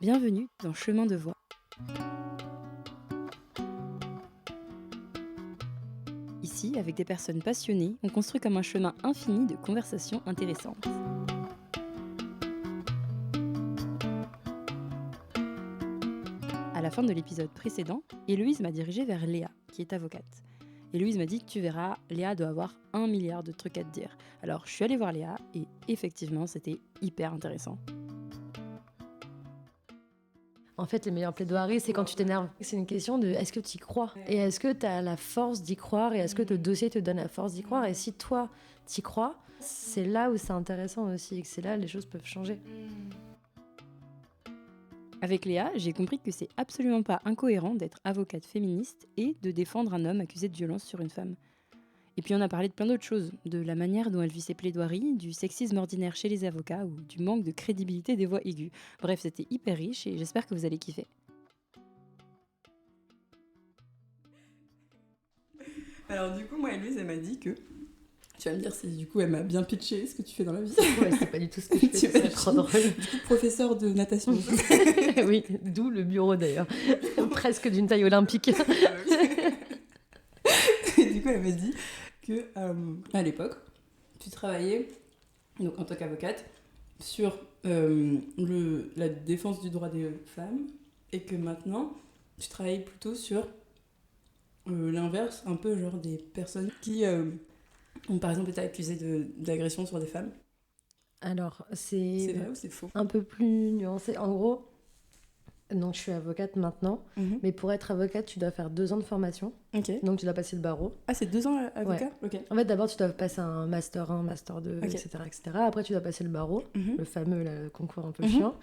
Bienvenue dans Chemin de Voix. Ici, avec des personnes passionnées, on construit comme un chemin infini de conversations intéressantes. À la fin de l'épisode précédent, Héloïse m'a dirigée vers Léa, qui est avocate. Héloïse m'a dit, tu verras, Léa doit avoir 1 milliard de trucs à te dire. Alors je suis allée voir Léa et effectivement, c'était hyper intéressant. En fait, les meilleures plaidoiries, c'est quand tu t'énerves. C'est une question de est-ce que tu y crois ? Et est-ce que tu as la force d'y croire ? Et est-ce que le dossier te donne la force d'y croire ? Et si toi, t'y crois, c'est là où c'est intéressant aussi. Et que c'est là où les choses peuvent changer. Avec Léa, j'ai compris que c'est absolument pas incohérent d'être avocate féministe et de défendre un homme accusé de violence sur une femme. Et puis on a parlé de plein d'autres choses, de la manière dont elle vit ses plaidoiries, du sexisme ordinaire chez les avocats ou du manque de crédibilité des voix aiguës. Bref, c'était hyper riche et j'espère que vous allez kiffer. Alors du coup, moi, Héloïse, elle m'a dit que... Tu vas me dire si du coup elle m'a bien pitché ce que tu fais dans la vie. Ouais, c'est pas du tout ce que je fais, Tu c'est trop drôle. Du coup, professeur de natation. Oui, d'où le bureau d'ailleurs. Presque d'une taille olympique. Et du coup, elle m'a dit que à l'époque, tu travaillais donc, en tant qu'avocate sur la défense du droit des femmes et que maintenant, tu travailles plutôt sur l'inverse, un peu genre des personnes qui ont par exemple été accusées d'agression sur des femmes. Alors, C'est vrai ou c'est faux? un peu plus nuancé. En gros, donc je suis avocate maintenant, mais pour être avocate, tu dois faire 2 ans de formation. Ok. Donc tu dois passer le barreau. Ah, c'est 2 ans avocat? Ok. En fait, d'abord, tu dois passer un master 1, master 2, Ok. etc., etc. Après, tu dois passer le barreau, le fameux le concours un peu Mhm. chiant.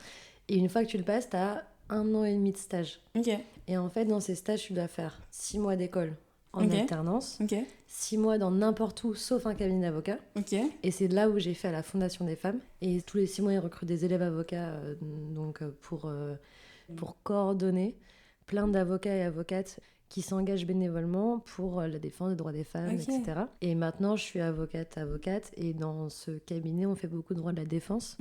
Et une fois que tu le passes, tu as 1 an et demi de stage. Ok. Et en fait, dans ces stages, tu dois faire 6 mois d'école en Ok. alternance, Ok. 6 mois dans n'importe où, sauf un cabinet d'avocat. Ok. Et c'est là où j'ai fait à la Fondation des femmes. Et tous les 6 mois, ils recrutent des élèves avocats pour coordonner plein d'avocats et avocates qui s'engagent bénévolement pour la défense des droits des femmes, Ok. etc. Et maintenant, je suis avocate, et dans ce cabinet, on fait beaucoup de droits de la défense.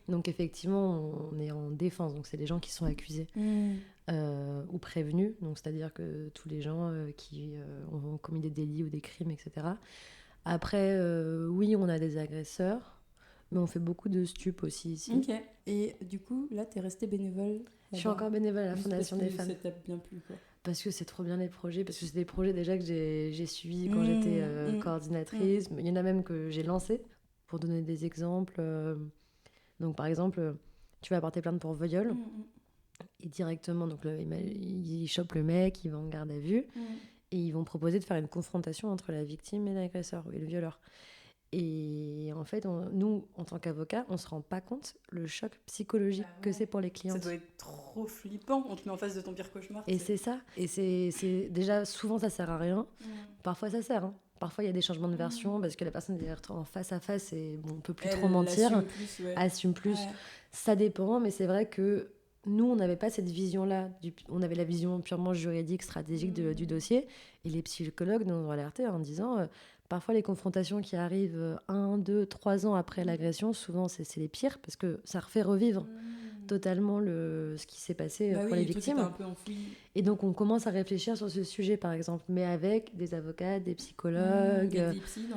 Donc effectivement, on est en défense, donc c'est les gens qui sont accusés ou prévenus, donc c'est-à-dire que tous les gens qui ont commis des délits ou des crimes, etc. Après, oui, on a des agresseurs, mais on fait beaucoup de stupes aussi ici. Ok. Et du coup, là, t'es restée bénévole. Je suis encore bénévole à la Juste Fondation parce des que femmes. ça t'a bien plu, quoi. Parce que c'est trop bien les projets, parce que c'est des projets déjà que j'ai suivis quand j'étais coordinatrice. Il y en a même que j'ai lancés. Pour donner des exemples, donc par exemple, tu vas porter plainte pour viol, et directement, donc ils chopent le mec, ils vont en garde à vue, et ils vont proposer de faire une confrontation entre la victime et l'agresseur, et le violeur. Et en fait, nous, en tant qu'avocats, on se rend pas compte le choc psychologique que c'est pour les Ça clientes. doit être trop flippant. On te met en face de ton pire cauchemar. Et c'est ça. Et c'est déjà, souvent, ça sert à rien. Parfois, ça sert. Hein. Parfois, il y a des changements de version parce que la personne est en face à face et bon, on peut plus trop mentir. Assume plus. Ouais. Ça dépend, mais c'est vrai que nous, on n'avait pas cette vision-là. On avait la vision purement juridique, stratégique du dossier. Et les psychologues nous ont alertés en disant... Parfois, les confrontations qui arrivent 1, 2, 3 ans après l'agression, souvent, c'est les pires parce que ça refait revivre totalement ce qui s'est passé pour les victimes. Un peu enfoui. Et donc, on commence à réfléchir sur ce sujet, par exemple, mais avec des avocats, des psychologues. Il y a des psys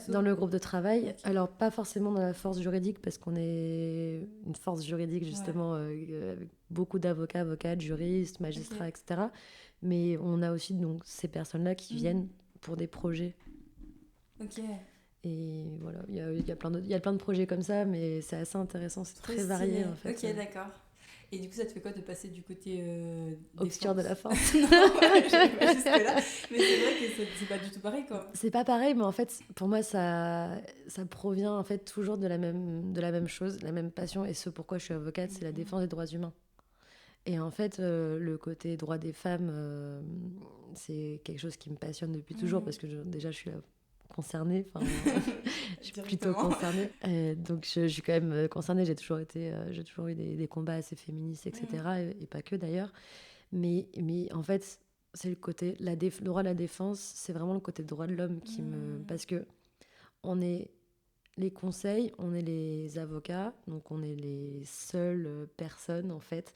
dans le groupe de travail. Okay. Alors, pas forcément dans la force juridique parce qu'on est une force juridique, justement, avec beaucoup d'avocats, avocates, juristes, magistrats, etc. Mais on a aussi donc, ces personnes-là qui viennent pour des projets. Ok. Et voilà, il y a plein de projets comme ça, mais c'est assez intéressant, c'est très varié en fait. Ok, d'accord. Et du coup, ça te fait quoi de passer du côté obscur de la force? Non, je vais pas jusque-là. Mais c'est vrai que c'est pas du tout pareil, quoi. C'est pas pareil, mais en fait, pour moi, ça provient en fait toujours de la même chose, la même passion. Et ce pourquoi je suis avocate, c'est la défense des droits humains. Et en fait, le côté droit des femmes, c'est quelque chose qui me passionne depuis toujours, parce que déjà, je suis concernée, je suis plutôt concernée, donc je suis quand même concernée. J'ai toujours eu des combats assez féministes, etc. et pas que d'ailleurs, mais en fait c'est le côté le droit à la défense, c'est vraiment le côté droit de l'homme qui me, parce que on est les conseils, on est les avocats, donc on est les seules personnes, en fait,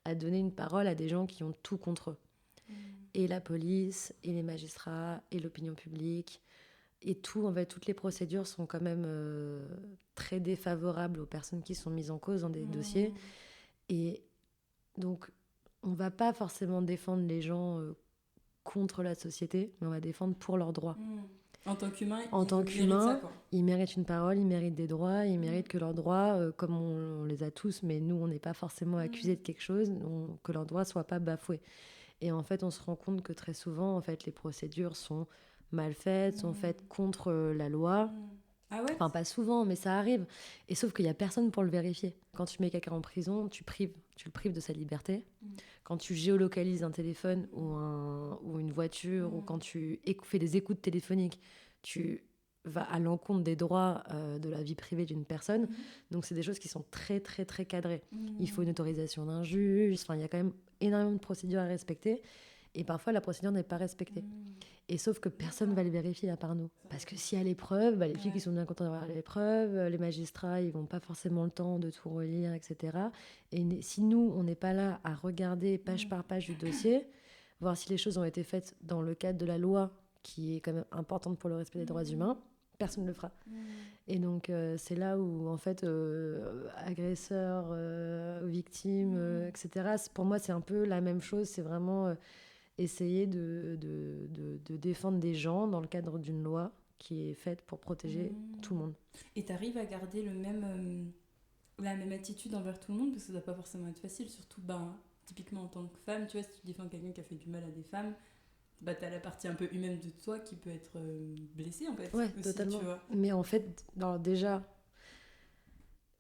à donner une parole à des gens qui ont tout contre eux. Et la police, et les magistrats, et l'opinion publique, et tout, en fait, toutes les procédures sont quand même très défavorables aux personnes qui sont mises en cause dans des dossiers. Et donc, on va pas forcément défendre les gens contre la société, mais on va défendre pour leurs droits. En tant qu'humain, ils méritent une parole, ils méritent des droits, ils méritent que leurs droits, comme on les a tous, mais nous, on n'est pas forcément accusés de quelque chose, que leurs droits soient pas bafoués. Et en fait, on se rend compte que très souvent, en fait, les procédures sont mal faites, sont faites contre la loi. Ah ouais? Enfin, pas souvent, mais ça arrive. Et sauf qu'il n'y a personne pour le vérifier. Quand tu mets quelqu'un en prison, tu le prives de sa liberté. Quand tu géolocalises un téléphone ou une voiture, ou quand tu fais des écoutes téléphoniques, tu vas à l'encontre des droits de la vie privée d'une personne. Donc, c'est des choses qui sont très, très, très cadrées. Il faut une autorisation d'un juge. Enfin, il y a quand même énormément de procédures à respecter. Et parfois, la procédure n'est pas respectée. Et sauf que personne ne va le vérifier à part nous. Parce que s'il y a l'épreuve, les filles qui sont bien contentes d'avoir l'épreuve, les magistrats, ils n'ont pas forcément le temps de tout relire, etc. Et si nous, on n'est pas là à regarder page par page du dossier, voir si les choses ont été faites dans le cadre de la loi, qui est quand même importante pour le respect des droits humains, personne ne le fera. Et donc, c'est là où, en fait, agresseurs, victimes, etc., pour moi, c'est un peu la même chose. C'est vraiment essayer de défendre des gens dans le cadre d'une loi qui est faite pour protéger tout le monde. Et tu arrives à garder la même attitude envers tout le monde, parce que ça ne doit pas forcément être facile, surtout typiquement en tant que femme, tu vois, si tu défends quelqu'un qui a fait du mal à des femmes, t'as la partie un peu humaine de toi qui peut être blessée en fait. Ouais, aussi, totalement. Tu vois. Mais en fait, alors déjà,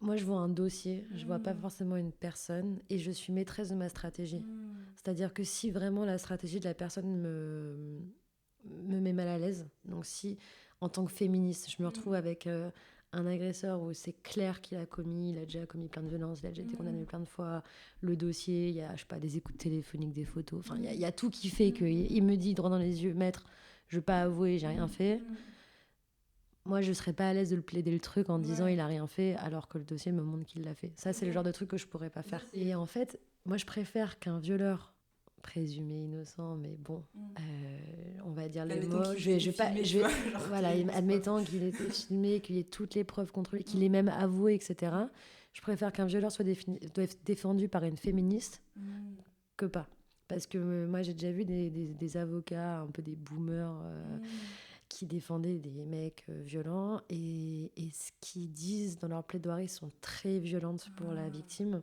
moi je vois un dossier, je vois pas forcément une personne, et je suis maîtresse de ma stratégie. C'est-à-dire que si vraiment la stratégie de la personne me met mal à l'aise, donc si en tant que féministe, je me retrouve avec un agresseur où c'est clair qu'il a déjà commis plein de violences, il a déjà été condamné plein de fois, le dossier, il y a, je sais pas, des écoutes téléphoniques, des photos, enfin il y a tout qui fait qu'il me dit droit dans les yeux, maître, je veux pas avouer, j'ai rien fait. Moi, je serais pas à l'aise de le plaider le truc en disant il a rien fait alors que le dossier me montre qu'il l'a fait. Ça, c'est le genre de truc que je pourrais pas faire. Et en fait, moi, je préfère qu'un violeur présumé innocent, mais bon, on va dire les mots. Admettant qu'il ait été filmé, qu'il y ait toutes les preuves contre lui, qu'il ait même avoué, etc. Je préfère qu'un violeur soit défendu par une féministe que pas. Parce que moi, j'ai déjà vu des avocats, un peu des boomers, qui défendaient des mecs violents, et ce qu'ils disent dans leur plaidoirie sont très violentes pour la victime.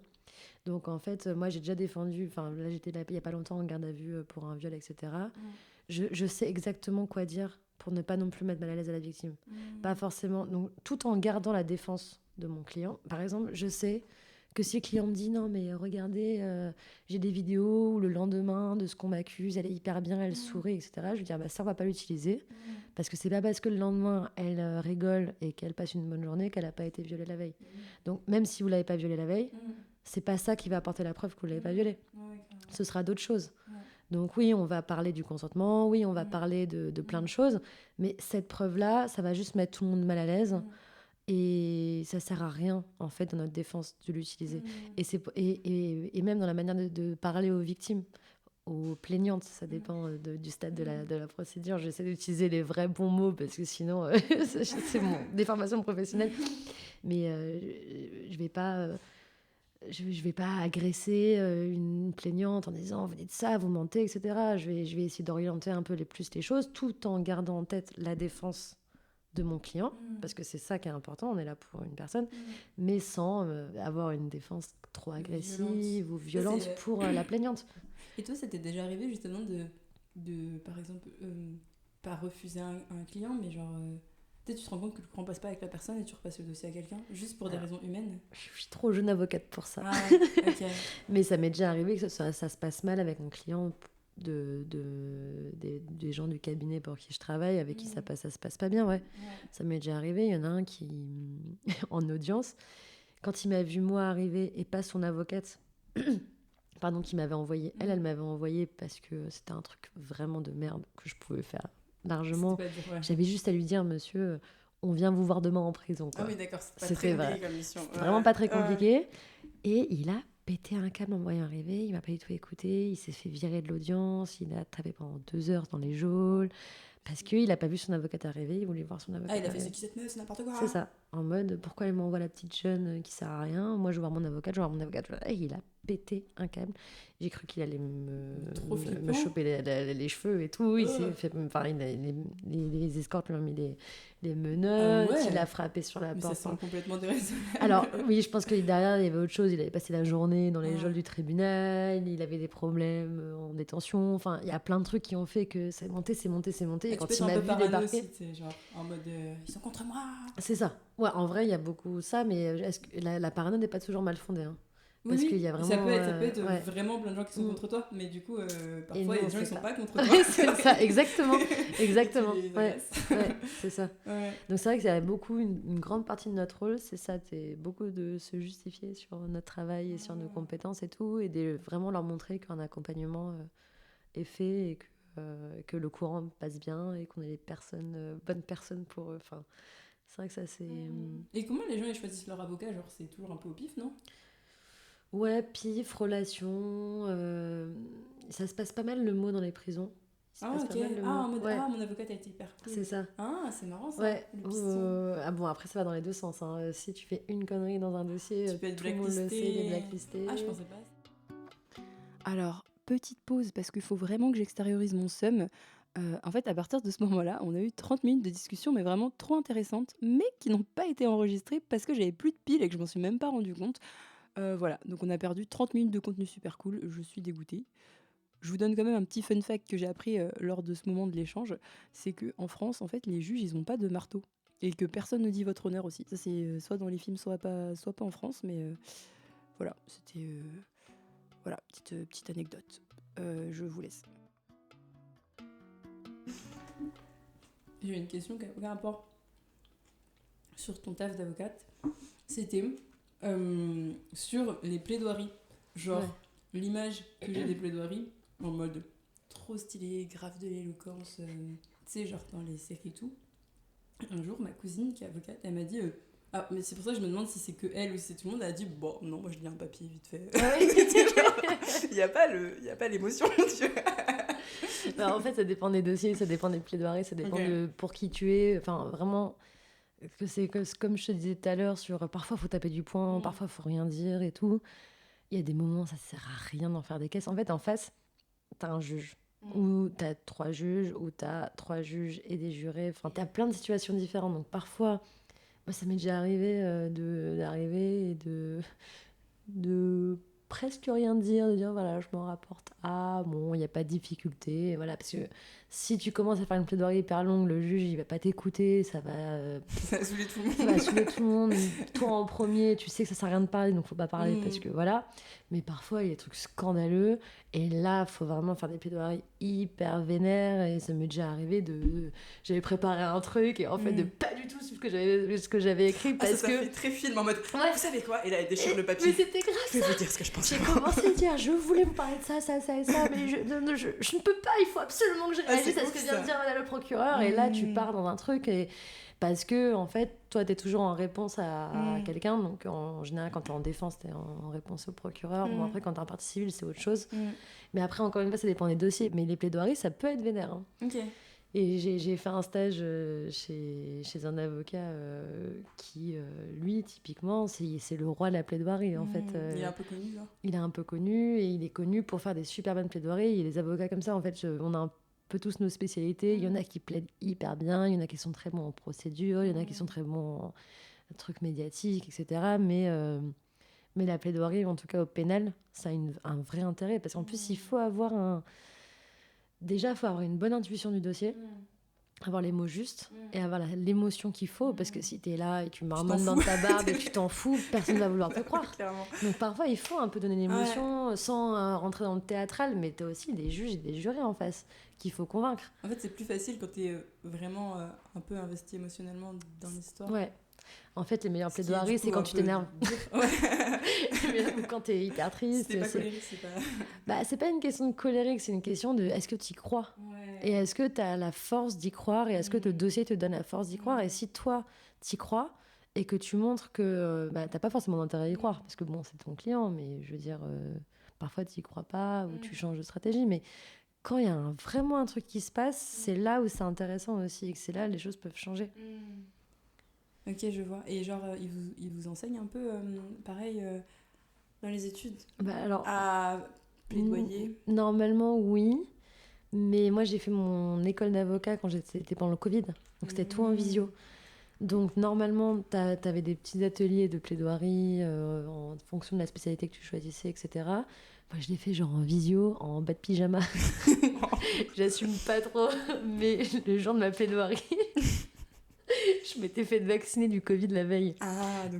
Donc en fait, moi j'ai déjà défendu, là j'étais là il n'y a pas longtemps en garde à vue pour un viol, etc. Je sais exactement quoi dire pour ne pas non plus mettre mal à l'aise à la victime. Pas forcément, donc, tout en gardant la défense de mon client. Par exemple, je sais que si le client me dit non mais regardez, j'ai des vidéos où le lendemain de ce qu'on m'accuse, elle est hyper bien, elle sourit, etc. Je vais dire ça on va pas l'utiliser, parce que c'est pas parce que le lendemain elle rigole et qu'elle passe une bonne journée qu'elle a pas été violée la veille. Donc même si vous l'avez pas violée la veille, c'est pas ça qui va apporter la preuve que vous l'avez pas violée. Ce sera d'autres choses. Donc oui, on va parler du consentement, oui, on va parler de plein de choses, mais cette preuve-là, ça va juste mettre tout le monde mal à l'aise. Et ça sert à rien, en fait, dans notre défense, de l'utiliser. Et même dans la manière de parler aux victimes, aux plaignantes, ça dépend du stade de la procédure. J'essaie d'utiliser les vrais bons mots, parce que sinon, c'est mon déformation professionnelle. Mais je vais pas... je vais pas agresser une plaignante en disant vous dites ça, vous mentez, etc. Je vais essayer d'orienter un peu les choses, tout en gardant en tête la défense de mon client, parce que c'est ça qui est important, on est là pour une personne, mais sans avoir une défense trop agressive ou violente pour la plaignante. Et toi, ça t'est déjà arrivé justement de par exemple, pas refuser un client, mais genre... Peut-être tu te rends compte que le courant passe pas avec la personne et tu repasses le dossier à quelqu'un, juste pour des raisons humaines. Je suis trop jeune avocate pour ça. Ah, ok. Mais ça m'est déjà arrivé que ça se passe mal avec un client des gens du cabinet pour qui je travaille, avec qui ça se passe pas bien, ouais. Ça m'est déjà arrivé. Il y en a un qui, en audience, quand il m'a vu moi arriver et pas son avocate, pardon, qui m'avait envoyé, elle m'avait envoyé parce que c'était un truc vraiment de merde que je pouvais faire largement. J'avais juste à lui dire, monsieur, on vient vous voir demain en prison, quoi. Ah oui, d'accord, c'était pas très compliqué comme mission. C'était vraiment pas très compliqué. Et il a pété un câble en me voyant arriver, il m'a pas du tout écouté, il s'est fait virer de l'audience, il a tapé pendant 2 heures dans les geôles, parce qu'il a pas vu son avocate arriver, il voulait voir son avocate il a fait arriver. c'est qui cette meuf, c'est n'importe quoi. C'est ça, en mode, pourquoi elle m'envoie la petite jeune qui sert à rien, moi je veux voir mon avocate, Et il a pété un câble, j'ai cru qu'il allait me choper les cheveux et tout, il s'est fait, enfin, les escortes lui ont mis les menottes, il a frappé sur la porte. Mais ça semble complètement déraisonnable. Alors oui, je pense que derrière il y avait autre chose, il avait passé la journée dans les geôles du tribunal, il avait des problèmes en détention, enfin il y a plein de trucs qui ont fait que c'est monté, et quand il m'a vu débarquer, aussi, genre en mode ils sont contre moi. C'est ça. Ouais, en vrai il y a beaucoup ça, mais est-ce que la parano n'est pas toujours mal fondée, hein. Parce qu'il y a vraiment, ça peut être vraiment plein de gens qui sont contre toi, mais du coup, parfois, il y a des gens qui sont pas contre toi. C'est ça, exactement. Ouais, c'est ça. Ouais. Donc c'est vrai que c'est beaucoup, une grande partie de notre rôle, c'est ça, c'est beaucoup de se justifier sur notre travail et sur nos compétences et tout, et de vraiment leur montrer qu'un accompagnement est fait et que le courant passe bien et qu'on est les bonnes personnes pour eux. Enfin, c'est vrai que ça, c'est... Et comment les gens ils choisissent leur avocat? Genre, c'est toujours un peu au pif, non? Ouais, pif, relation, ça se passe pas mal le mot dans les prisons. Ok. En mode, mon avocate a été hyper cool. C'est ça. Ah, c'est marrant ça. Ouais. Bon, après, ça va dans les deux sens, hein. Si tu fais une connerie dans un dossier, tu peux être tout le monde le sait, il est blacklisté. Ah, je pensais pas. Alors, petite pause, parce qu'il faut vraiment que j'extériorise mon seum. En fait, à partir de ce moment-là, on a eu 30 minutes de discussion, mais vraiment trop intéressantes, mais qui n'ont pas été enregistrées parce que j'avais plus de piles et que je m'en suis même pas rendu compte. Voilà, donc on a perdu 30 minutes de contenu super cool, je suis dégoûtée. Je vous donne quand même un petit fun fact que j'ai appris lors de ce moment de l'échange, c'est qu'en France, en fait, les juges, ils n'ont pas de marteau. Et que personne ne dit votre honneur aussi. Ça, c'est soit dans les films, soit pas en France, mais voilà, c'était... voilà, petite anecdote. Je vous laisse. J'ai une question qui a aucun rapport sur ton taf d'avocate. C'était sur les plaidoiries. Genre, l'image que j'ai des plaidoiries, en mode trop stylé, grave de l'éloquence, tu sais, genre dans les séries et tout. Un jour, ma cousine qui est avocate, elle m'a dit... mais c'est pour ça que je me demande si c'est que elle ou si c'est tout le monde. Elle a dit, bon, non, moi je lis un papier vite fait. Il n'y a pas l'émotion, tu vois. En fait, ça dépend des dossiers, ça dépend des plaidoiries, ça dépend de pour qui tu es. Enfin, vraiment, comme je te disais tout à l'heure, parfois, il faut taper du poing, parfois, il faut rien dire et tout. Il y a des moments, ça sert à rien d'en faire des caisses. En fait, en face, tu as un juge, ou tu as 3 juges, ou tu as 3 juges et des jurés. Enfin, tu as plein de situations différentes. Donc, parfois, moi, ça m'est déjà arrivé d'arriver et de presque rien dire, de dire voilà, je m'en rapporte à, bon, il n'y a pas de difficulté, voilà, parce que si tu commences à faire une plaidoirie hyper longue, le juge il va pas t'écouter, ça va saouler tout le monde. Ça va saouler tout le monde. Toi en premier, tu sais que ça sert à rien de parler, donc faut pas parler parce que voilà. Mais parfois il y a des trucs scandaleux et là faut vraiment faire des plaidoiries hyper vénères et ça m'est déjà arrivé j'avais préparé un truc et en fait de pas du tout ce que j'avais écrit parce ça que fait très film en mode vous savez quoi, et là elle déchire le papier. Mais c'était grave ça. Je vais vous dire ce que je pense. J'ai commencé à dire je voulais vous parler de ça et ça, mais je ne peux pas, il faut absolument que je réagisse à ce que vient de dire madame le procureur. Et là tu pars dans un truc et parce que en fait toi t'es toujours en réponse à quelqu'un, donc en général quand t'es en défense t'es en réponse au procureur. Bon, après quand t'es en partie civile c'est autre chose, mais après encore une fois ça dépend des dossiers, mais les plaidoiries ça peut être vénère, hein. Et j'ai fait un stage chez un avocat qui, lui, typiquement, c'est le roi de la plaidoirie, en fait. Il est un peu connu, là. Il est un peu connu, et il est connu pour faire des super bonnes plaidoiries. Et les avocats comme ça, en fait, on a un peu tous nos spécialités. Il y en a qui plaident hyper bien, il y en a qui sont très bons en procédure, il y en a qui sont très bons en trucs médiatiques, etc. Mais la plaidoirie, en tout cas au pénal, ça a un vrai intérêt. Parce qu'en plus, il faut avoir Déjà, il faut avoir une bonne intuition du dossier, avoir les mots justes et avoir l'émotion qu'il faut, parce que si tu es là et tu marmonnes dans ta barbe et tu t'en fous, personne ne va vouloir te croire. Clairement. Donc parfois, il faut un peu donner l'émotion sans rentrer dans le théâtral, mais tu as aussi des juges et des jurés en face qu'il faut convaincre. En fait, c'est plus facile quand tu es vraiment un peu investi émotionnellement dans l'histoire. Ouais. En fait, les meilleures plaidoiries, c'est quand tu t'énerves. Ou quand t'es hyper triste. C'est pas colérique, c'est pas... Bah, c'est pas une question de colérique, c'est une question de est-ce que tu y crois ? Et est-ce que t'as la force d'y croire ? Et est-ce que le dossier te donne la force d'y croire ? Et si toi, t'y crois et que tu montres que t'as pas forcément d'intérêt à y croire, parce que bon, c'est ton client, mais je veux dire, parfois t'y crois pas ou tu changes de stratégie, mais quand il y a vraiment un truc qui se passe, c'est là où c'est intéressant aussi et que c'est là les choses peuvent changer. Ok, je vois. Et genre, il vous enseigne un peu, pareil, dans les études alors, à plaidoyer? Normalement, oui. Mais moi, j'ai fait mon école d'avocat quand c'était pendant le Covid. Donc, c'était tout en visio. Donc, normalement, t'avais des petits ateliers de plaidoirie en fonction de la spécialité que tu choisissais, etc. Moi, je l'ai fait genre en visio, en bas de pyjama. J'assume pas trop, mais le jour de ma plaidoirie... Je m'étais fait vacciner du Covid la veille.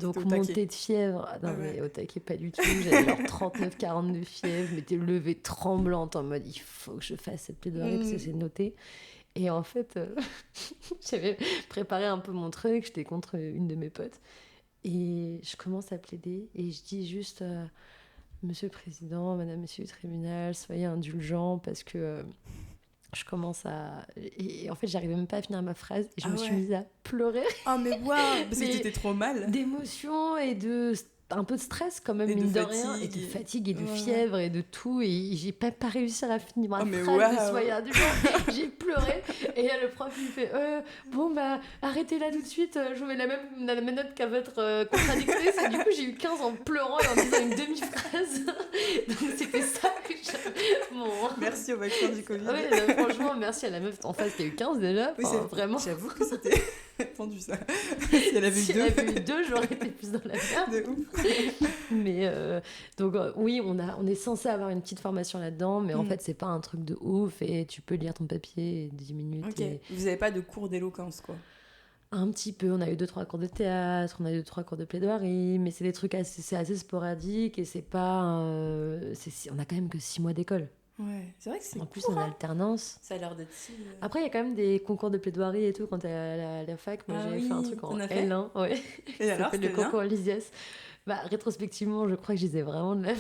Donc montée de fièvre. Non, mais au taquet, pas du tout. J'avais genre 39-40 de fièvre. Je m'étais levée tremblante en mode il faut que je fasse cette plaidoirie parce que c'est noté. Et en fait, j'avais préparé un peu mon truc. J'étais contre une de mes potes. Et je commence à plaider. Et je dis juste Monsieur le Président, Madame, Monsieur le Tribunal, soyez indulgents parce que. Je commence à... Et en fait, j'arrivais même pas à finir ma phrase. Et je me suis mise à pleurer. Oh, mais waouh! Parce que t'étais trop mal. D'émotion et un peu de stress quand même, mine de rien. Et de fatigue et de fièvre et de tout. Et j'ai pas réussi à finir ma phrase de soyez indulgents. J'ai pleuré. Et là, le prof, il fait bon, bah, arrêtez là tout de suite. Je vous mets la même note qu'à votre contradictrice. Et du coup, j'ai eu 15 en pleurant et en disant une demi-phrase. Donc, c'était ça que bon. Merci au vaccin du Covid. Ouais, franchement, merci à la meuf en face qui a eu 15 déjà. Oui, vraiment. J'avoue que c'était tendu ça. Si elle avait eu 2, j'aurais été plus dans la merde. De ouf. Mais donc oui, on est censé avoir une petite formation là-dedans, mais en fait, c'est pas un truc de ouf et tu peux lire ton papier 10 minutes. Ok. Vous avez pas de cours d'éloquence, quoi? Un petit peu. On a eu 2-3 cours de théâtre, on a eu 2-3 cours de plaidoirie, mais c'est des trucs assez sporadiques et c'est pas. On a quand même que 6 mois d'école. Ouais, c'est vrai que c'est en plus en alternance. Ça a l'air d'être si... Après, il y a quand même des concours de plaidoirie et tout quand t'es à la fac. Moi, j'avais fait un truc en L1. Ouais. Et alors, le concours Lysias. Bah, rétrospectivement, je crois que je disais vraiment de la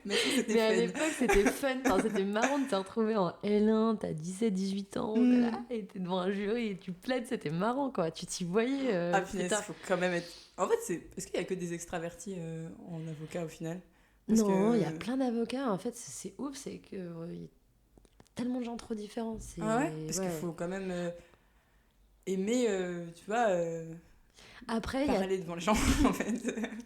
mais à l'époque, c'était fun. Enfin, c'était marrant de te retrouver en L1. T'as 17-18 ans. Là, et t'es devant un jury et tu plaides. C'était marrant, quoi. Tu t'y voyais. Il faut quand même être... En fait, est-ce qu'il y a que des extravertis en avocat, au final? Non, il y a plein d'avocats. En fait, c'est ouf, c'est que y a tellement de gens trop différents. Parce qu'il faut quand même aimer, tu vois, après, parler devant les gens, en fait.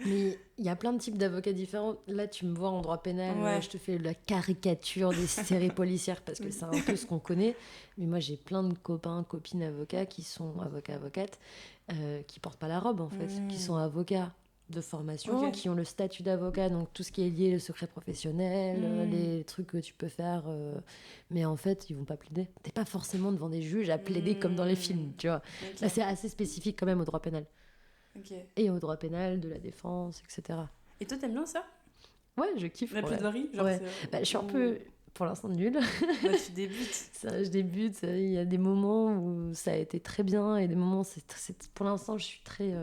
Mais il y a plein de types d'avocats différents. Là, tu me vois en droit pénal, je te fais la caricature des séries policières parce que c'est un peu ce qu'on connaît. Mais moi, j'ai plein de copains, copines avocats qui sont avocates, qui portent pas la robe, en fait, qui sont avocats de formation, qui ont le statut d'avocat, donc tout ce qui est lié au secret professionnel, les trucs que tu peux faire, mais en fait ils vont pas plaider. T'es pas forcément devant des juges à plaider comme dans les films, tu vois. Là c'est assez spécifique quand même au droit pénal. Et au droit pénal, de la défense, etc. Et toi t'aimes bien ça? Ouais, je kiffe. La plaidoirie, genre je suis un peu pour l'instant nulle. Tu débutes. Je débute, il y a des moments où ça a été très bien et des moments pour l'instant je suis très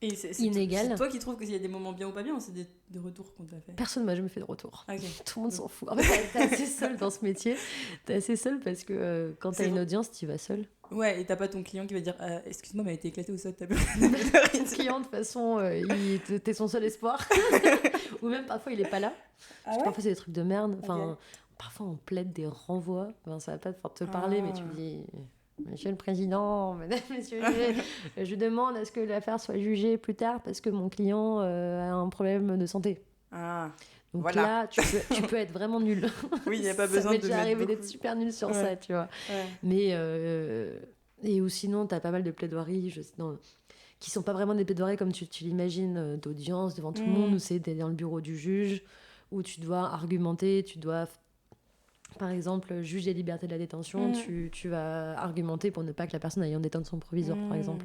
et c'est inégal. C'est toi qui trouves qu'il y a des moments bien ou pas bien ou c'est des retours qu'on t'a fait? Personne m'a jamais fait de retour. Tout le monde s'en fout. En fait, t'es assez seule dans ce métier. T'es assez seule parce que quand t'as une audience, t'y vas seule. Ouais, et t'as pas ton client qui va dire excuse-moi, mais elle a été éclatée au sol de ta Ton client, de toute façon, t'es son seul espoir. Ou même parfois, il est pas là. Parce que parfois, c'est des trucs de merde. Enfin, parfois, on plaide des renvois. Enfin, ça va pas te parler, mais tu dis... Monsieur le Président, Madame, Monsieur, je demande à ce que l'affaire soit jugée plus tard parce que mon client a un problème de santé. Donc là, tu peux être vraiment nul. Oui, il n'y a pas besoin de mettre arrivé d'être super nul sur ça, tu vois. Mais ou sinon, tu as pas mal de plaidoiries qui sont pas vraiment des plaidoiries comme tu l'imagines, d'audience devant tout le monde, où c'est dans le bureau du juge, où tu dois argumenter, tu dois... Par exemple, juge des libertés de la détention, tu vas argumenter pour ne pas que la personne aille en détention provisoire, par exemple.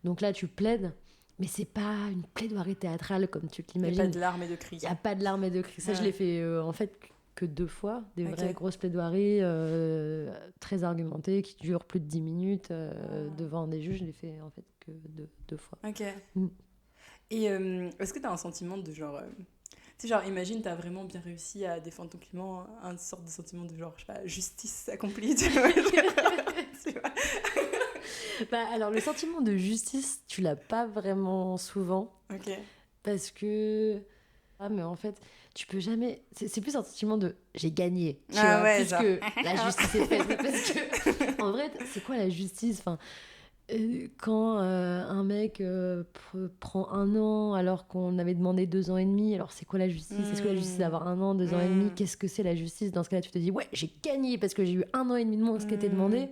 Donc là, tu plaides, mais c'est pas une plaidoirie théâtrale comme tu l'imagines. Il n'y a pas de larmes et de cris. Il n'y a pas de larmes et de cris. Ça, je l'ai fait, en fait, que 2 fois, des Ok. vraies grosses plaidoiries très argumentées qui durent plus de 10 minutes devant des juges. Je l'ai fait en fait que 2 fois. Ok. Mm. Et est-ce que t'as un sentiment de genre... tu sais, genre, imagine, t'as vraiment bien réussi à défendre ton client, un sorte de sentiment de genre, je sais pas, justice accomplie, tu vois. Tu vois. Bah, alors, le sentiment de justice, tu l'as pas vraiment souvent. Ok. Parce que... Ah, mais en fait, tu peux jamais... C'est plus un sentiment de j'ai gagné, tu Ah vois, ouais, plus genre. que la justice est faite. Parce que, en vrai, c'est quoi la justice? Enfin, quand un mec prend 1 an alors qu'on avait demandé 2 ans et demi, alors c'est quoi la justice? Est-ce que la justice c'est d'avoir 1 an, 2 ans et demi? Qu'est-ce que c'est la justice? Dans ce cas-là, tu te dis, ouais, j'ai gagné parce que j'ai eu 1 an et demi de moins que ce qui était demandé.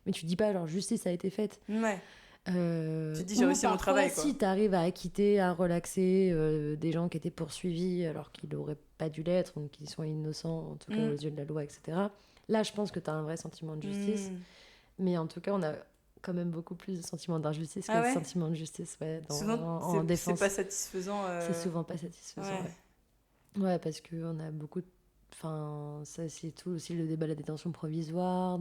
Mais tu te dis pas, alors, justice a été faite. Ouais. Tu te dis, Ou j'ai réussi mon parfois, travail, quoi. si tu arrives à acquitter, à relaxer des gens qui étaient poursuivis alors qu'ils n'auraient pas dû l'être, ou qu'ils sont innocents, en tout cas aux yeux de la loi, etc. Là, je pense que tu as un vrai sentiment de justice. Mais en tout cas, on a quand même beaucoup plus de sentiments d'injustice que de sentiments de justice Souvent, en défense. c'est pas satisfaisant. C'est souvent pas satisfaisant. Ouais, parce qu'on a beaucoup de... Enfin, ça, c'est tout aussi le débat de la détention provisoire,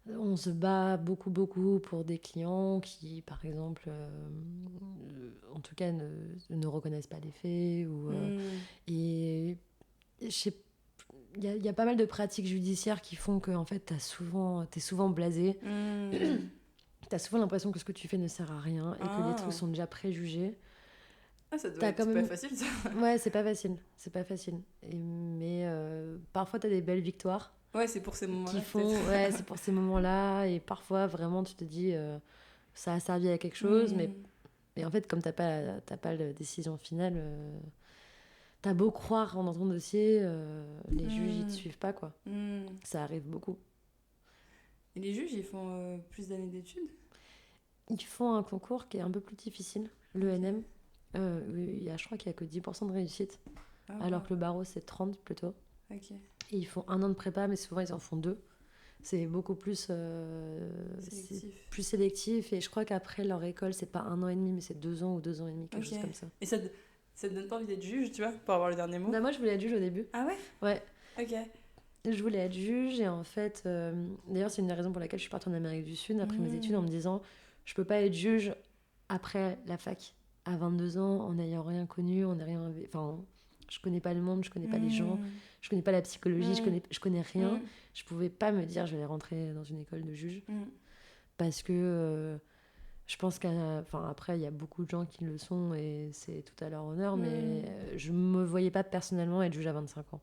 on se bat beaucoup pour des clients qui, par exemple, en tout cas, ne reconnaissent pas les faits. Et je sais, il y a pas mal de pratiques judiciaires qui font que en fait, t'es souvent blasé. T'as souvent l'impression que ce que tu fais ne sert à rien et que les trucs sont déjà préjugés. Ah, ça doit être pas facile, ça. Ouais, c'est pas facile. Mais parfois, t'as des belles victoires. Ouais, c'est pour ces moments-là. Ouais, c'est pour ces moments-là. Et parfois, vraiment, tu te dis, ça a servi à quelque chose. Mais en fait, comme t'as pas la décision finale, t'as beau croire dans ton dossier, les juges, ils te suivent pas, quoi. Ça arrive beaucoup. Et les juges, ils font plus d'années d'études? Ils font un concours qui est un peu plus difficile, l'ENM. Je crois qu'il y a que 10% de réussite. Alors que le barreau, c'est 30 plutôt. Ok. Et ils font 1 an de prépa, mais souvent ils en font 2. C'est beaucoup plus sélectif. Et je crois qu'après leur école, c'est pas 1 an et demi, mais c'est 2 ans ou 2 ans et demi, quelque chose comme ça. Et ça te donne pas envie d'être juge, tu vois, pour avoir le dernier mot? Bah, moi, je voulais être juge au début. Ah ouais? Ouais. Ok. Je voulais être juge et en fait, d'ailleurs, c'est une des raisons pour laquelle je suis partie en Amérique du Sud après mes études en me disant, je peux pas être juge après la fac à 22 ans en n'ayant rien connu, enfin, je connais pas le monde, je connais pas les gens, je connais pas la psychologie, je connais rien. Je pouvais pas me dire je vais rentrer dans une école de juge parce que je pense qu'après il y a beaucoup de gens qui le sont et c'est tout à leur honneur, mais je me voyais pas personnellement être juge à 25 ans.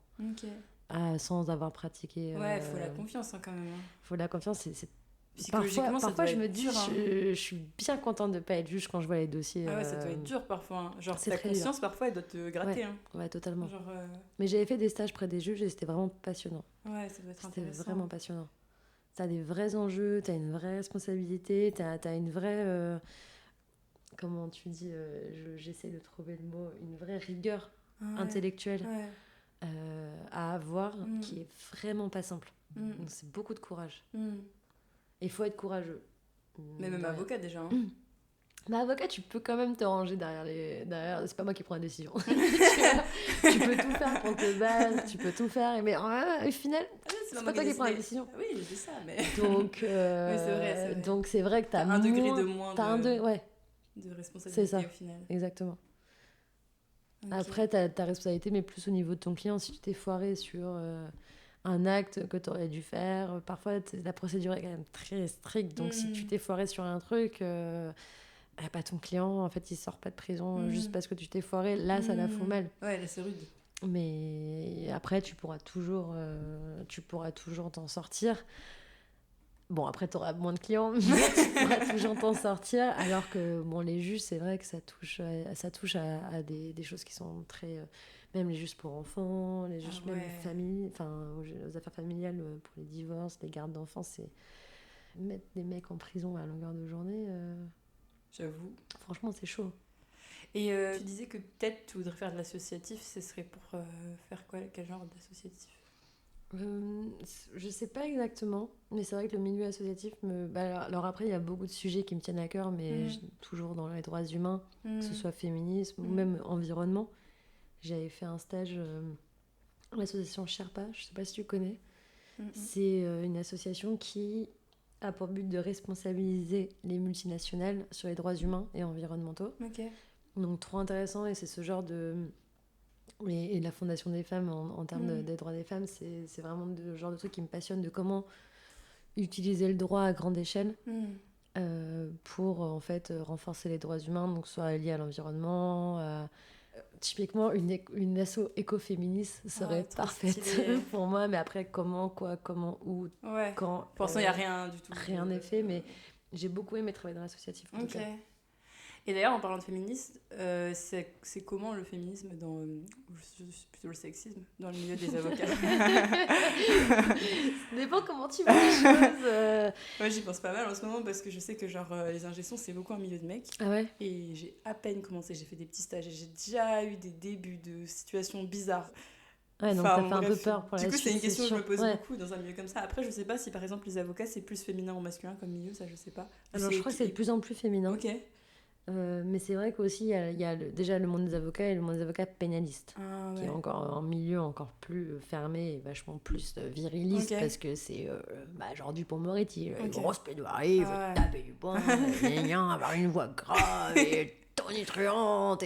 Sans avoir pratiqué. Ouais, faut la confiance quand même. Faut la confiance, c'est psychologiquement, parfois je me dis, je suis bien contente de pas être juge quand je vois les dossiers. Ah ouais, ça doit être dur parfois. Hein. Genre, c'est ta conscience, parfois, elle doit te gratter. Ouais, hein. Ouais, totalement. Genre, Mais j'avais fait des stages près des juges et c'était vraiment passionnant. Ouais, ça doit être intéressant. C'était vraiment passionnant. T'as des vrais enjeux, t'as une vraie responsabilité, t'as une vraie... comment tu dis j'essaie de trouver le mot. Une vraie rigueur intellectuelle à avoir qui est vraiment pas simple. Donc c'est beaucoup de courage. Il faut être courageux. Mais même avocat déjà. Hein. Mais avocat, tu peux quand même te ranger derrière. C'est pas moi qui prends la décision. tu peux tout faire pour te battre, tu peux tout faire. Mais au final, c'est pas toi qui prends la décision. Oui, c'est ça. Mais... Donc, oui, c'est vrai. Donc c'est vrai que t'as un degré de moins de responsabilité c'est ça. Au final. Exactement. Okay. Après, ta responsabilité, mais plus au niveau de ton client. Si tu t'es foiré sur un acte que tu aurais dû faire, parfois la procédure est quand même très stricte. Donc si tu t'es foiré sur un truc, ton client, en fait, il sort pas de prison juste parce que tu t'es foiré. Là, ça la fout mal. Ouais, là, c'est rude. Mais après, tu pourras toujours t'en sortir. Bon, après, tu auras moins de clients, mais tu pourras toujours t'en sortir. Alors que les juges, c'est vrai que ça touche à des choses qui sont très... même les juges pour enfants, les juges même famille, aux affaires familiales, pour les divorces, les gardes d'enfants, c'est mettre des mecs en prison à longueur de journée. J'avoue. Franchement, c'est chaud. Et tu disais que peut-être tu voudrais faire de l'associatif, ce serait pour faire quoi? Quel genre d'associatif? Je sais pas exactement, mais c'est vrai que le milieu associatif alors après il y a beaucoup de sujets qui me tiennent à cœur, mais toujours dans les droits humains, que ce soit féminisme ou même environnement. J'avais fait un stage l'association Sherpa, je sais pas si tu connais. C'est une association qui a pour but de responsabiliser les multinationales sur les droits humains et environnementaux. Donc trop intéressant, et c'est ce genre de... Et la Fondation des femmes, en termes des droits des femmes, c'est vraiment le genre de truc qui me passionne, de comment utiliser le droit à grande échelle pour en fait renforcer les droits humains, donc soit liés à l'environnement. Typiquement, une asso écoféministe serait parfaite pour moi, mais après, comment, quoi, comment, où, quand... Pour l'instant, il n'y a rien du tout. Rien n'est fait, mais j'ai beaucoup aimé travailler dans l'associatif, en tout cas. Et d'ailleurs, en parlant de féminisme, c'est comment le féminisme dans... plutôt le sexisme dans le milieu des avocats? Ça dépend comment tu vois les choses. Moi, j'y pense pas mal en ce moment parce que je sais que genre les ingé-sons, c'est beaucoup un milieu de mecs. Ah ouais? Et j'ai à peine commencé, j'ai fait des petits stages et j'ai déjà eu des débuts de situations bizarres. Ouais, donc ça fait un peu peur pour la suite. Du coup, c'est une question que je me pose beaucoup dans un milieu comme ça. Après, je sais pas si par exemple les avocats, c'est plus féminin ou masculin comme milieu, ça je sais pas. Alors je crois que c'est de plus en plus féminin. Ok. Mais c'est vrai qu'aussi il y a déjà le monde des avocats et le monde des avocats pénalistes, qui est encore un milieu encore plus fermé et vachement plus viriliste, parce que c'est genre Dupond-Moretti, grosse plaidoirie, il faut taper du poing, avoir une voix grave et tonitruante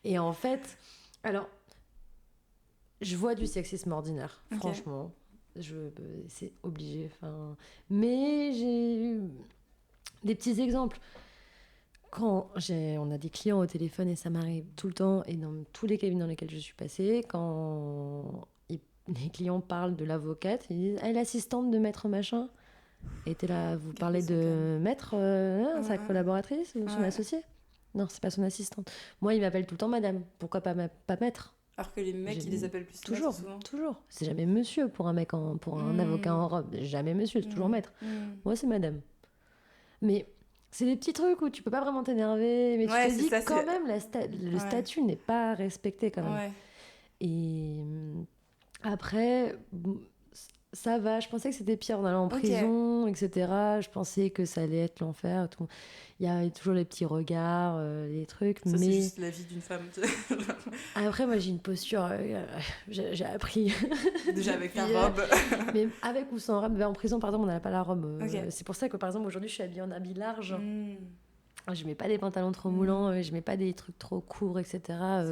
et en fait, alors je vois du sexisme ordinaire, franchement, c'est obligé, mais j'ai eu des petits exemples. Quand on a des clients au téléphone, et ça m'arrive tout le temps, et dans tous les cabinets dans lesquels je suis passée, quand les clients parlent de l'avocate, ils disent « Ah, l'assistante de maître machin ?» Et t'es là, vous parlez de maître, sa collaboratrice ou son associé? Non, c'est pas son assistante. Moi, il m'appelle tout le temps madame. Pourquoi pas maître? Alors que les mecs, ils les appellent plus toujours, maître, souvent. Toujours. C'est jamais monsieur pour un mec, pour un avocat en robe. Jamais monsieur, c'est toujours maître. Moi, c'est madame. Mais... c'est des petits trucs où tu peux pas vraiment t'énerver, mais tu te dis quand même le statut n'est pas respecté quand même. Et après, ça va, je pensais que c'était pire en allant en prison, etc. Je pensais que ça allait être l'enfer. Tout. Il y a toujours les petits regards, les trucs. Ça, mais... c'est juste la vie d'une femme. Après, moi, j'ai une posture... j'ai appris... Déjà avec la robe. Mais avec ou sans robe. En prison, par exemple, on n'avait pas la robe. C'est pour ça que, par exemple, aujourd'hui, je suis habillée en habit large. Je mets pas des pantalons trop moulants, je mets pas des trucs trop courts, etc.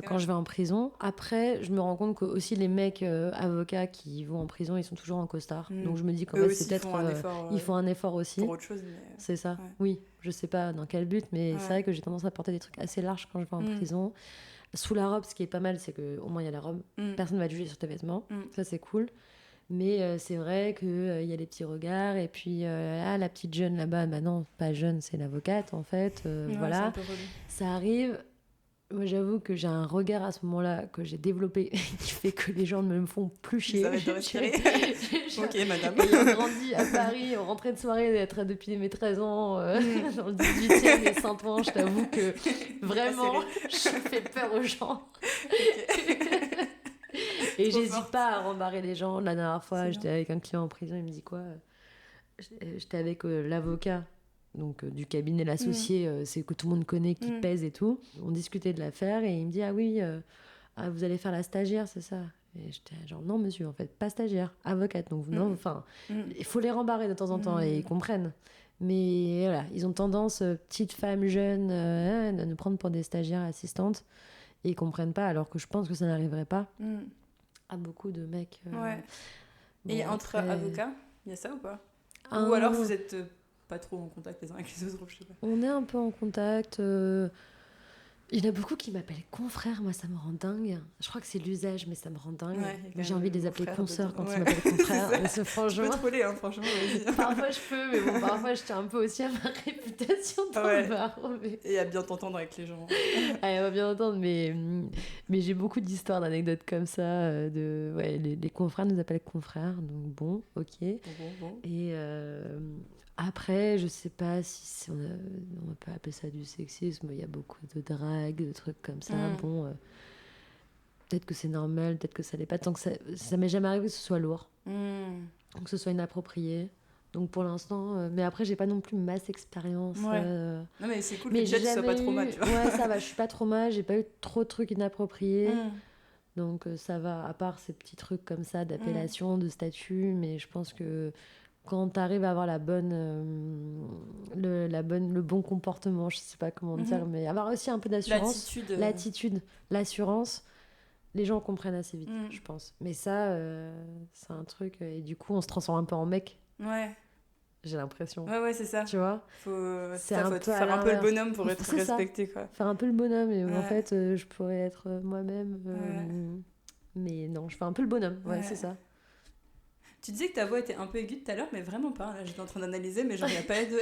quand je vais en prison. Après, je me rends compte que aussi les mecs avocats qui vont en prison, ils sont toujours en costard. Donc je me dis qu'en fait, c'est peut-être ils font un effort aussi. Pour autre chose, mais... c'est ça. Oui, je sais pas dans quel but, mais c'est vrai que j'ai tendance à porter des trucs assez larges quand je vais en prison. Sous la robe, ce qui est pas mal, c'est que au moins il y a la robe. Personne va te juger sur tes vêtements. Ça, c'est cool. Mais c'est vrai qu'il y a les petits regards, et puis la petite jeune là-bas, bah non, pas jeune, c'est l'avocate en fait, voilà, ça arrive. Moi, j'avoue que j'ai un regard à ce moment-là que j'ai développé qui fait que les gens ne me font plus chier. Ça va te respirer. Ok, madame. Ayant grandi à Paris, en rentrée de soirée, d'être depuis mes 13 ans dans le 18e et Saint-Ouen, je t'avoue que vraiment, je fais peur aux gens. Et j'hésite pas à rembarrer les gens. La dernière fois, j'étais avec un client en prison, il me dit quoi? J'étais avec l'avocat, donc du cabinet, l'associé, c'est que tout le monde connaît, qui pèse et tout. On discutait de l'affaire et il me dit ah oui, vous allez faire la stagiaire, c'est ça? Et j'étais genre non monsieur, en fait, pas stagiaire, avocate. Donc non, enfin, il faut les rembarrer de temps en temps et ils comprennent. Mais voilà, ils ont tendance, petites femmes jeunes, de nous prendre pour des stagiaires assistantes. Et ils comprennent pas, alors que je pense que ça n'arriverait pas à beaucoup de mecs. Bon, et entre avocats, il y a ça ou pas? Ou alors vous êtes pas trop en contact les uns avec les autres, je sais pas. On est un peu en contact. Il y en a beaucoup qui m'appellent confrère, moi ça me rend dingue. Je crois que c'est l'usage, mais ça me rend dingue. J'ai envie de les appeler consoeurs quand ils m'appellent confrère. Franchement, tu peux troller, hein, franchement. Parfois je peux, mais bon, parfois je tiens un peu aussi à ma réputation dans le barreau. Mais... Et à bien t'entendre avec les gens. Elle va bien entendre, mais j'ai beaucoup d'histoires, d'anecdotes comme ça. Les confrères nous appellent confrères, donc bon, ok. Bon. Et après, je sais pas si on peut appeler ça du sexisme. Il y a beaucoup de drague, de trucs comme ça. Bon, peut-être que c'est normal, peut-être que ça l'est pas. Tant que ça m'est jamais arrivé que ce soit lourd, que ce soit inapproprié. Donc pour l'instant, mais après j'ai pas non plus masse expérience. Non mais c'est cool que déjà tu sois pas trop mal, tu vois. Ouais, ça va, je suis pas trop mal, j'ai pas eu trop de trucs inappropriés. Donc ça va, à part ces petits trucs comme ça d'appellation, de statut, mais je pense que quand tu arrives à avoir le bon comportement, je sais pas comment dire, mais avoir aussi un peu d'assurance, l'attitude, l'assurance, les gens comprennent assez vite, je pense. Mais ça, c'est un truc, et du coup, on se transforme un peu en mec. Ouais. J'ai l'impression. Ouais, c'est ça. Tu vois, faut faire un peu le bonhomme pour être respecté, quoi. Faire un peu le bonhomme, et en fait, je pourrais être moi-même, mais non, je fais un peu le bonhomme, c'est ça. Tu disais que ta voix était un peu aiguë tout à l'heure, mais vraiment pas. Là, j'étais en train d'analyser, mais genre, il n'y a pas de...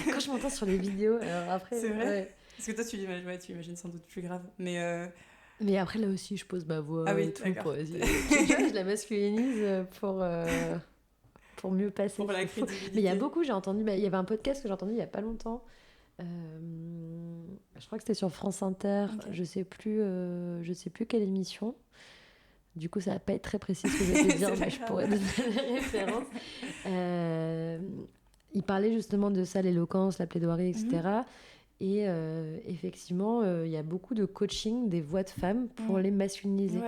Quand je m'entends sur les vidéos, alors après... C'est vrai Parce que toi, tu imagines sans doute plus grave, mais... Mais après, là aussi, je pose ma voix et tout pour essayer. Je la masculinise pour mieux passer. Pour la crédibilité. Mais il y a beaucoup, j'ai entendu... il y avait un podcast que j'ai entendu il n'y a pas longtemps. Je crois que c'était sur France Inter. Okay. Je sais plus quelle émission. Du coup, ça va pas être très précis ce que je vais te dire, mais je pourrais donner les références. Il parlait justement de ça, l'éloquence, la plaidoirie, etc. Et effectivement, il y a beaucoup de coaching des voix de femmes pour les masculiniser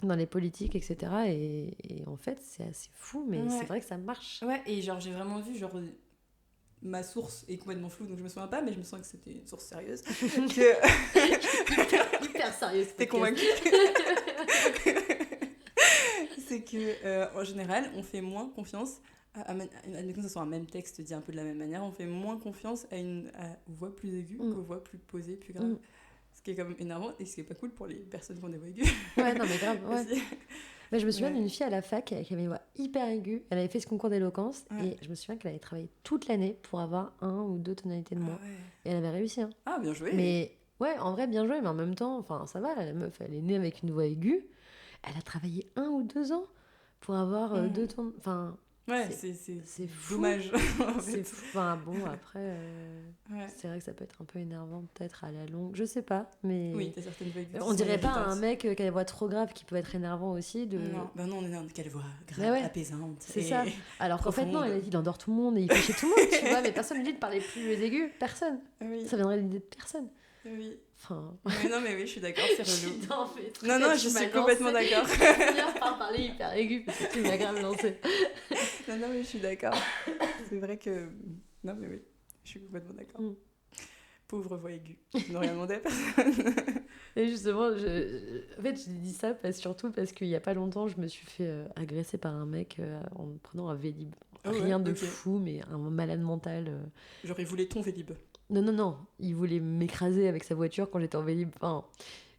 dans les politiques, etc. Et en fait, c'est assez fou, mais c'est vrai que ça marche. Ouais, et genre, j'ai vraiment vu, genre... Ma source est complètement floue, donc je me souviens pas, mais je me sens que c'était une source sérieuse. Hyper sérieuse. T'es convaincue? C'est que, en général, on fait moins confiance admettons que ce soit un même texte dit un peu de la même manière, on fait moins confiance à une voix plus aiguë qu'aux voix plus posées, plus graves. Ce qui est quand même énervant et ce qui est pas cool pour les personnes qui ont des voix aiguës. Ouais, non, mais grave, Mais je me souviens d'une fille à la fac qui avait une voix hyper aiguë. Elle avait fait ce concours d'éloquence et je me souviens qu'elle avait travaillé toute l'année pour avoir 1 ou 2 tonalités de moins. Et elle avait réussi. Hein. Ah, bien joué. Mais ouais, en vrai, bien joué, mais en même temps, enfin, ça va, la meuf, elle est née avec une voix aiguë. Elle a travaillé 1 ou 2 ans pour avoir 2 tons. Enfin, ouais, c'est fou. Dommage. C'est fou. Enfin, bon, après, c'est vrai que ça peut être un peu énervant, peut-être à la longue. Je sais pas, mais. Oui, t'as certaines voix aiguës. On dirait pas à un mec qui a une voix trop grave qui peut être énervant aussi. Non, ben non, on est dans quelle voix grave, apaisante. C'est ça. Alors qu'en fait, non, il endort tout le monde et il fait chez tout le monde, tu vois, mais personne ne dit de parler plus aigu. Personne. Oui. Ça viendrait de l'idée de personne. Oui. Enfin... non, mais oui, je suis d'accord, c'est relou. Non, je suis complètement d'accord. Je vais finir par parler hyper aigu parce que tu m'as grave lancé. non, mais je suis d'accord. C'est vrai que... Non, mais oui, je suis complètement d'accord. Pauvre voix aiguë. Je n'ai rien demandé à personne. Et justement, en fait, j'ai dit ça surtout parce qu'il n'y a pas longtemps, je me suis fait agresser par un mec en prenant un Vélib. Rien de fou, mais un malade mental. Genre, il voulait ton Vélib. Non. Il voulait m'écraser avec sa voiture quand j'étais en Vélib. Enfin,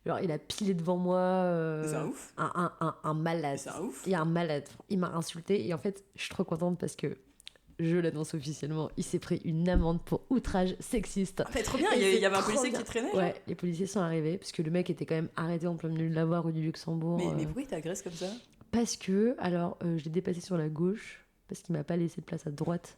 genre, il a pilé devant moi. C'est un ouf. Un malade. C'est un ouf. Il y a un malade. Il m'a insulté. Et en fait, je suis trop contente parce que je l'annonce officiellement. Il s'est pris une amende pour outrage sexiste. Ah, trop bien. Il y avait un policier qui traînait. Ouais, les policiers sont arrivés parce que le mec était quand même arrêté en plein milieu de la voie rue du Luxembourg. Mais pourquoi il t'agresse comme ça? Parce que, alors, je l'ai dépassé sur la gauche parce qu'il m'a pas laissé de place à droite.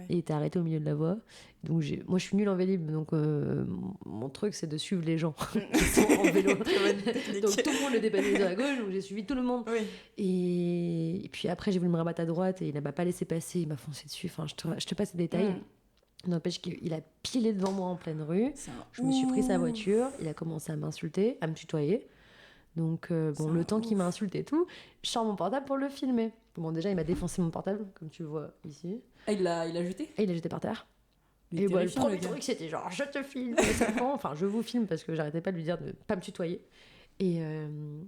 Et il était arrêté au milieu de la voie. Donc moi, je suis nulle en Vélib, donc mon truc, c'est de suivre les gens qui sont en vélo. Donc tout le monde le dépassait sur la gauche, donc j'ai suivi tout le monde. Oui. Et puis après, j'ai voulu me rabattre à droite et il m'a pas laissé passer, il m'a foncé dessus. Enfin, je te passe les détails. N'empêche qu'il a pilé devant moi en pleine rue. Je me suis pris sa voiture, il a commencé à m'insulter, à me tutoyer. Donc, le temps qu'il m'a insulté et tout, je sors mon portable pour le filmer. Bon, déjà, il m'a défoncé mon portable, comme tu le vois ici. Ah, il l'a jeté? Et il l'a jeté par terre. Mais et le premier truc, c'était genre, je te filme. Enfin, je vous filme parce que j'arrêtais pas de lui dire de pas me tutoyer. Et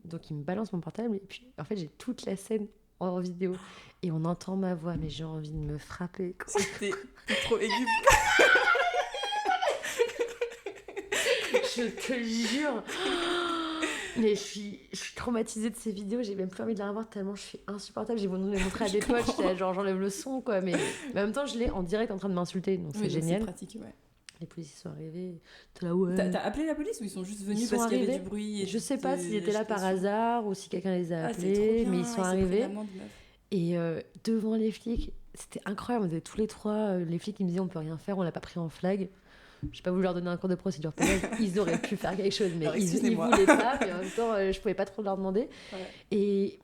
donc, il me balance mon portable. Et puis, en fait, j'ai toute la scène en vidéo. Et on entend ma voix, mais j'ai envie de me frapper. C'était trop aigu. Je te jure. Mais je suis traumatisée de ces vidéos, j'ai même plus envie de les revoir tellement je suis insupportable. J'ai voulu les montrer à des potes, j'étais genre j'enlève le son quoi, mais en même temps je l'ai en direct en train de m'insulter, donc c'est génial. C'est pratique, ouais. Les policiers sont arrivés, t'es là ouais. T'as appelé la police ou ils sont juste venus parce qu'il y avait du bruit et je sais pas s'ils étaient là par hasard ou si quelqu'un les a appelés, mais ils sont arrivés. Et devant les flics, c'était incroyable, on était tous les trois, les flics ils me disaient on peut rien faire, on l'a pas pris en flag. Je n'ai pas voulu leur donner un cours de procédure pénale, ils auraient pu faire quelque chose, mais ils voulaient pas, mais en même temps, je ne pouvais pas trop leur demander. Ouais. Et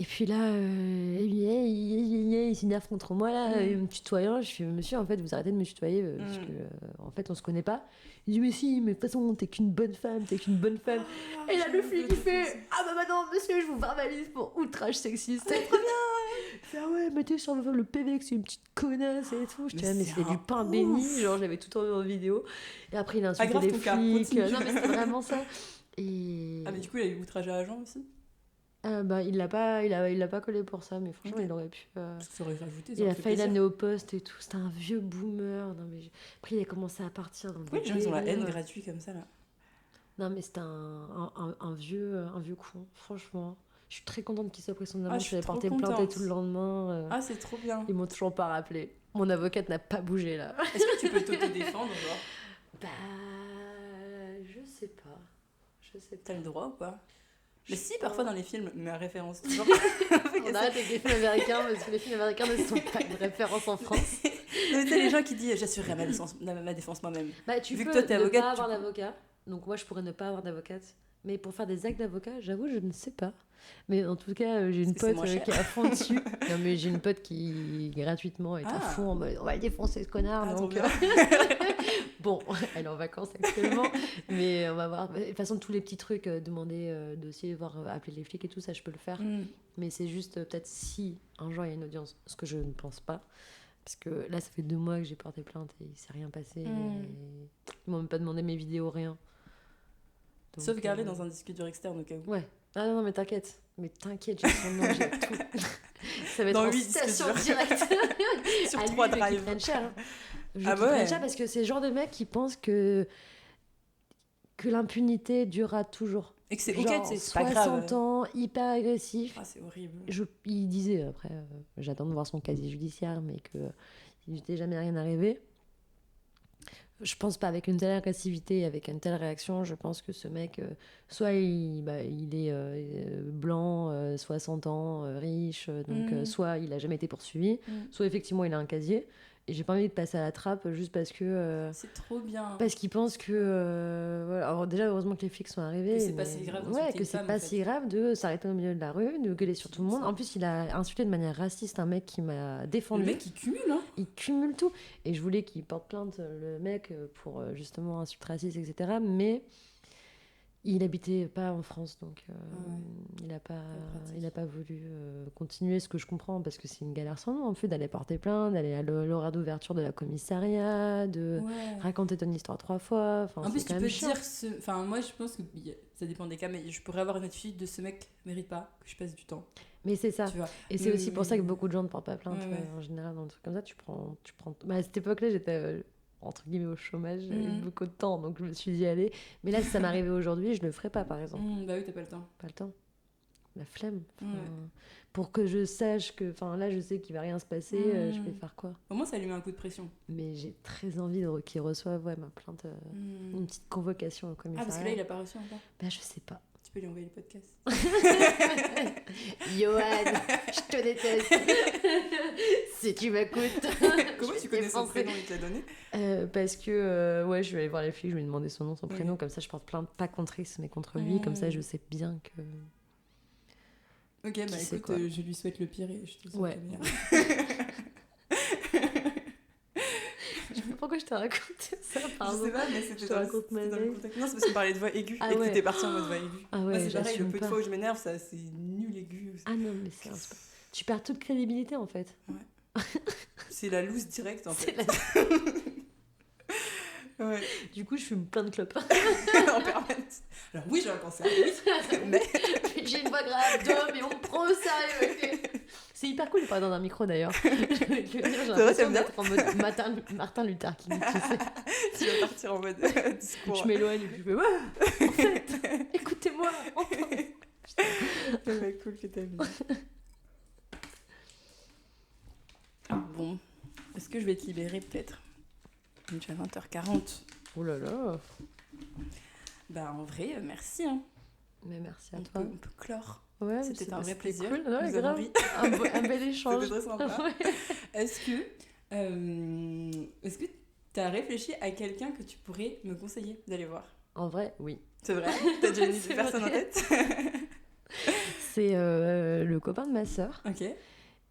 Et puis là, il s'énerve contre moi, là, me tutoyant. Je fais, monsieur, en fait, vous arrêtez de me tutoyer, parce que, en fait, on se connaît pas. Il dit, mais si, mais de toute façon, t'es qu'une bonne femme. Et là, le flic, il fait, ah bah non, monsieur, je vous verbalise pour outrage sexiste. C'est trop bien. Il fait, ah ouais, mettez sur le PV que c'est une petite connasse et tout. Je te dis, mais c'était du pain béni, genre, j'avais tout en vidéo. Et après, il a insulté les flics. Non, mais c'était vraiment ça. Et... Ah, mais du coup, il a eu outrage à agent aussi. Bah, il l'a pas collé pour ça, mais franchement, il aurait pu. Parce que ça aurait rajouté. Il a failli l'amener au poste et tout. C'était un vieux boomer. Non, mais après, il a commencé à partir dans les gens, ils ont la haine gratuite comme ça, là. Non, mais c'était un vieux con, franchement. Je suis très contente qu'il soit pris son amende. Je vais porter plainte et tout le lendemain. Ah, c'est trop bien. Ils m'ont toujours pas rappelé. Mon avocate n'a pas bougé, là. Est-ce que tu peux t'auto-défendre, genre? Bah, je sais pas. T'as le droit ou pas? Mais si, parfois dans les films, mais à référence toujours. On arrête avec les films américains, parce que les films américains ne sont pas de référence en France. Mais tu sais, les gens qui disent j'assurerai ma défense moi-même. Bah, tu Vu peux que toi, t'es avocate, pas avoir d'avocat. Donc moi, je pourrais ne pas avoir d'avocate. Mais pour faire des actes d'avocat, j'avoue, je ne sais pas. Mais en tout cas, j'ai une pote qui est à fond dessus. Non, mais j'ai une pote qui, gratuitement, est à fond en mode on va le défoncer ce connard. Donc... Bon, elle est en vacances actuellement. Mais on va voir. De toute façon, tous les petits trucs, demander dossier, voir appeler les flics et tout ça, je peux le faire. Mais c'est juste peut-être si un jour il y a une audience, ce que je ne pense pas. Parce que là, ça fait 2 mois que j'ai porté plainte et il ne s'est rien passé. Et... Ils m'ont même pas demandé mes vidéos, rien. Donc, sauf garder dans un disque dur externe au cas où. Ouais. Ah non, mais t'inquiète. Mais t'inquiète, j'ai son nom, j'ai tout. Ça va être dans en 8 station directe. Sur 3 drives. Prennent cher. Hein. Ouais. Cher parce que c'est le genre de mec qui pense que l'impunité durera toujours. Et que c'est genre, ok, c'est pas grave. 60 ans, hyper agressif. Ah, c'est horrible. Il disait, après, j'attends de voir son casier judiciaire, mais qu'il n'était jamais rien arrivé. Je pense pas, avec une telle agressivité, avec une telle réaction, je pense que ce mec, soit il est blanc, 60 ans, riche, donc soit il a jamais été poursuivi, soit effectivement il a un casier. Et j'ai pas envie de passer à la trappe juste parce que... c'est trop bien. Parce qu'ils pensent que... voilà. Alors déjà, heureusement que les flics sont arrivés. Que c'est pas si grave. Ouais, que c'est pas si grave de s'arrêter au milieu de la rue, de gueuler sur tout le monde. En plus, il a insulté de manière raciste un mec qui m'a défendu. Le mec, il cumule, hein. Il cumule tout. Et je voulais qu'il porte plainte, le mec, pour justement insulte raciste, etc. Mais... il habitait pas en France, donc il a pas voulu continuer, ce que je comprends, parce que c'est une galère sans nom, en fait, d'aller porter plainte, d'aller à l'horaire d'ouverture de la commissariat, de raconter ton histoire 3 fois. Enfin, en plus, tu peux dire... Enfin, moi, je pense que ça dépend des cas, mais je pourrais avoir une attitude de ce mec mérite pas que je passe du temps. Mais c'est ça. Et c'est aussi pour ça que beaucoup de gens ne portent pas plainte. En général, dans des trucs comme ça, tu prends... Bah, à cette époque-là, j'étais... entre guillemets au chômage, j'avais beaucoup de temps, donc je me suis dit allez. Mais là, si ça m'arrivait aujourd'hui, je le ferais pas, par exemple. Bah oui, t'as pas le temps. Pas le temps. La flemme. Pour que je sache que... Enfin, là, je sais qu'il va rien se passer, je vais faire quoi? Au moins, ça lui met un coup de pression. Mais j'ai très envie qu'il reçoive ma plainte, une petite convocation au commissariat. Ah, parce que là, il a pas reçu encore? Bah, je sais pas. Tu peux lui envoyer le podcast. Johan, je te déteste. Si tu m'écoutes. Comment tu connais son prénom? Il te l'a donné? Parce que je vais aller voir les flics, je vais lui demander son nom, son prénom, comme ça je porte plainte pas contre X mais contre lui, comme ça je sais bien que... Ok, bah écoute, je lui souhaite le pire et je te souhaite le meilleur. Je sais pas pourquoi je t'ai raconté ça, pardon. Je sais pas, mais c'était dans le contexte. Non, c'est parce qu'on parlait de voix aiguë et que t'étais partie en mode voix aiguë. Ah ouais, moi, c'est pareil, le peu de fois où je m'énerve, ça, c'est nul aigu. Ah non, mais tu perds toute crédibilité en fait. Ouais. C'est la loose directe en fait. Ouais. Du coup, je fume plein de clopes. En permanence. Alors oui, j'ai un cancer, oui, mais... J'ai une voix grave d'homme et on me prend au sérieux. Okay. C'est hyper cool de parler dans un micro d'ailleurs. J'ai l'impression d'être en mode Martin Luther King, tu sais. Tu vas partir en mode discours. Je m'éloigne et puis je fais en fait, écoutez-moi. C'est cool que t'as vu. Bon, est-ce que je vais te libérer peut-être? Déjà 20h40. Oh là là. Bah en vrai, merci. Hein. Mais merci à toi. On peut clore. Ouais, c'était un vrai plaisir. Cool. Ouais, grave. Un bel échange. C'était très sympa. Ouais. Est-ce que t'as réfléchi à quelqu'un que tu pourrais me conseiller d'aller voir? En vrai, oui. C'est vrai? T'as déjà une personne en tête? C'est le copain de ma sœur. Ok.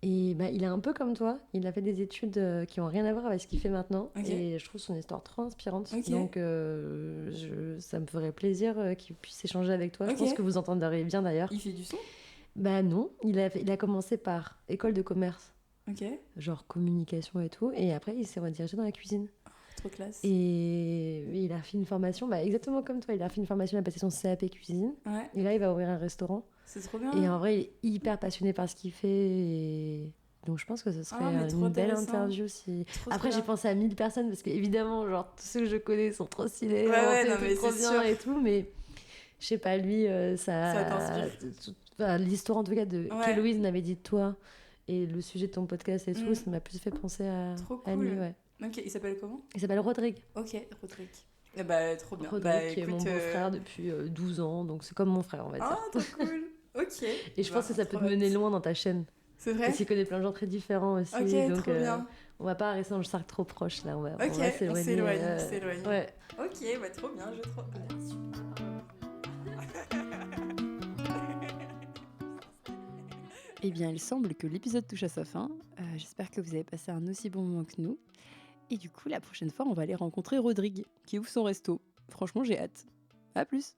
Et bah, il est un peu comme toi. Il a fait des études qui n'ont rien à voir avec ce qu'il fait maintenant. Et je trouve son histoire trop inspirante. Donc, ça me ferait plaisir qu'il puisse échanger avec toi. Je pense que vous entendrez bien d'ailleurs. Il fait du son? Bah non. Il a commencé par école de commerce. Ok. Genre communication et tout. Et après, il s'est redirigé dans la cuisine. Trop classe. Et il a fait une formation, exactement comme toi. Il a fait une formation, il a passé son CAP cuisine. Ouais. Et là, il va ouvrir un restaurant. C'est trop bien. Et en vrai, il est hyper passionné par ce qu'il fait. Et donc, je pense que ce serait une belle interview. Après, j'ai pensé à 1000 personnes parce qu'évidemment, genre, tous ceux que je connais sont trop stylés. Ouais, trop bien sûr. Et tout. Mais je sais pas, lui, ça t'inspire. L'histoire en tout cas qu'Héloïse m'avait dit de toi et le sujet de ton podcast et tout, ça m'a plus fait penser à lui. Ouais. Ok, il s'appelle comment? Il s'appelle Rodrigue. Ok, Rodrigue. Trop bien. Rodrigue, qui est mon beau-frère depuis 12 ans, donc c'est comme mon frère, on va dire. Ah, trop cool. Ok. Et je pense que ça peut te mener loin dans ta chaîne. C'est vrai? Parce qu'il connaît plein de gens très différents aussi. Ok, donc, trop bien. On va pas rester dans le cercle trop proche, là. On va s'éloigne. Ouais. Ok, trop bien, je trop... Eh bien, il semble que l'épisode touche à sa fin. J'espère que vous avez passé un aussi bon moment que nous. Et du coup, la prochaine fois, on va aller rencontrer Rodrigue, qui ouvre son resto. Franchement, j'ai hâte. À plus!